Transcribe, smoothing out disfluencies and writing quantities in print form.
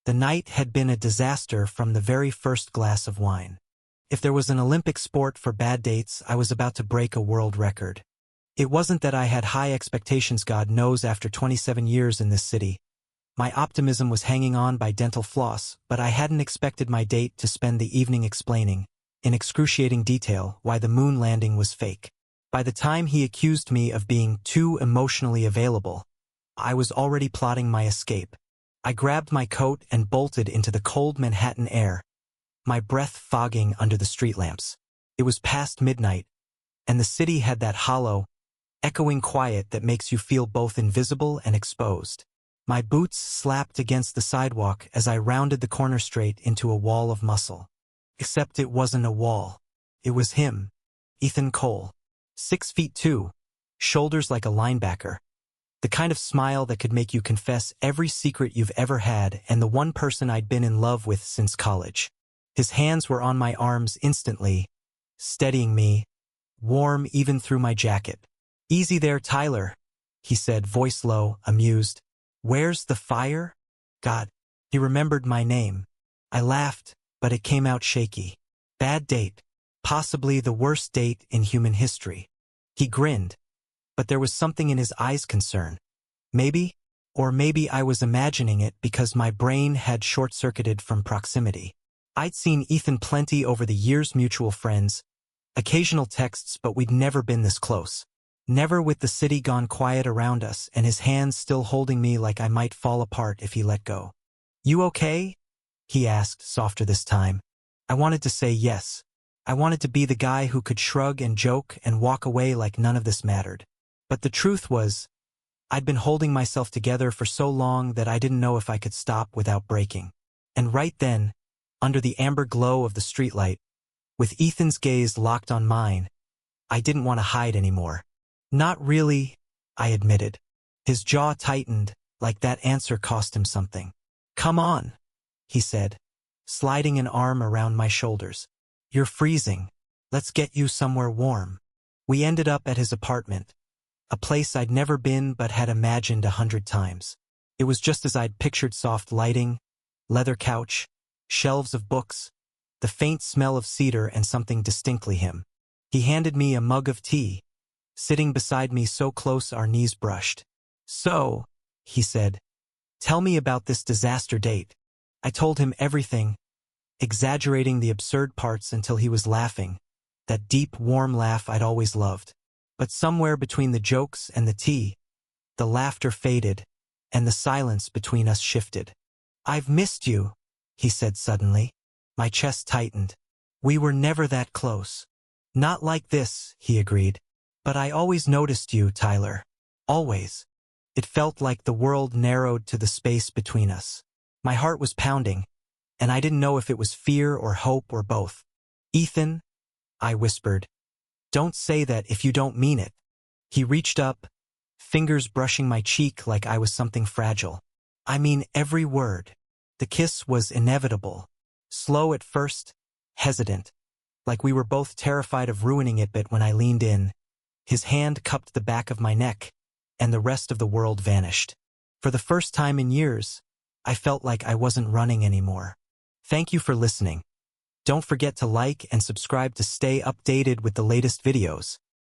The night had been a disaster from the very first glass of wine. If there was an Olympic sport for bad dates, I was about to break a world record. It wasn't that I had high expectations, God knows, after 27 years in this city. My optimism was hanging on by dental floss, but I hadn't expected my date to spend the evening explaining, in excruciating detail, why the moon landing was fake. By the time he accused me of being too emotionally available, I was already plotting my escape. I grabbed my coat and bolted into the cold Manhattan air, my breath fogging under the street lamps. It was past midnight, and the city had that hollow, echoing quiet that makes you feel both invisible and exposed. My boots slapped against the sidewalk as I rounded the corner straight into a wall of muscle. Except it wasn't a wall. It was him, Ethan Cole. 6'2", shoulders like a linebacker. The kind of smile that could make you confess every secret you've ever had, and the one person I'd been in love with since college. His hands were on my arms instantly, steadying me, warm even through my jacket. "Easy there, Tyler," he said, voice low, amused. "Where's the fire?" God, he remembered my name. I laughed, but it came out shaky. Bad date. Possibly the worst date in human history. He grinned, but there was something in his eyes, concern. Maybe, or maybe I was imagining it because my brain had short-circuited from proximity. I'd seen Ethan plenty over the years, mutual friends, occasional texts, but we'd never been this close. Never with the city gone quiet around us and his hands still holding me like I might fall apart if he let go. "You okay?" he asked, softer this time. I wanted to say yes. I wanted to be the guy who could shrug and joke and walk away like none of this mattered. But the truth was, I'd been holding myself together for so long that I didn't know if I could stop without breaking. And right then, under the amber glow of the streetlight, with Ethan's gaze locked on mine, I didn't want to hide anymore. "Not really," I admitted. His jaw tightened, like that answer cost him something. "Come on," he said, sliding an arm around my shoulders. "You're freezing. Let's get you somewhere warm." We ended up at his apartment, a place I'd never been but had imagined 100 times. It was just as I'd pictured: soft lighting, leather couch, shelves of books, the faint smell of cedar, and something distinctly him. He handed me a mug of tea, sitting beside me so close our knees brushed. "So," he said, "tell me about this disaster date." I told him everything, exaggerating the absurd parts until he was laughing, that deep, warm laugh I'd always loved. But somewhere between the jokes and the tea, the laughter faded, and the silence between us shifted. "I've missed you," he said suddenly. My chest tightened. "We were never that close." "Not like this," he agreed. "But I always noticed you, Tyler. Always." It felt like the world narrowed to the space between us. My heart was pounding, and I didn't know if it was fear or hope or both. "Ethan," I whispered, "don't say that if you don't mean it." He reached up, fingers brushing my cheek like I was something fragile. "I mean every word." The kiss was inevitable. Slow at first, hesitant, like we were both terrified of ruining it, but when I leaned in, his hand cupped the back of my neck, and the rest of the world vanished. For the first time in years, I felt like I wasn't running anymore. Thank you for listening. Don't forget to like and subscribe to stay updated with the latest videos.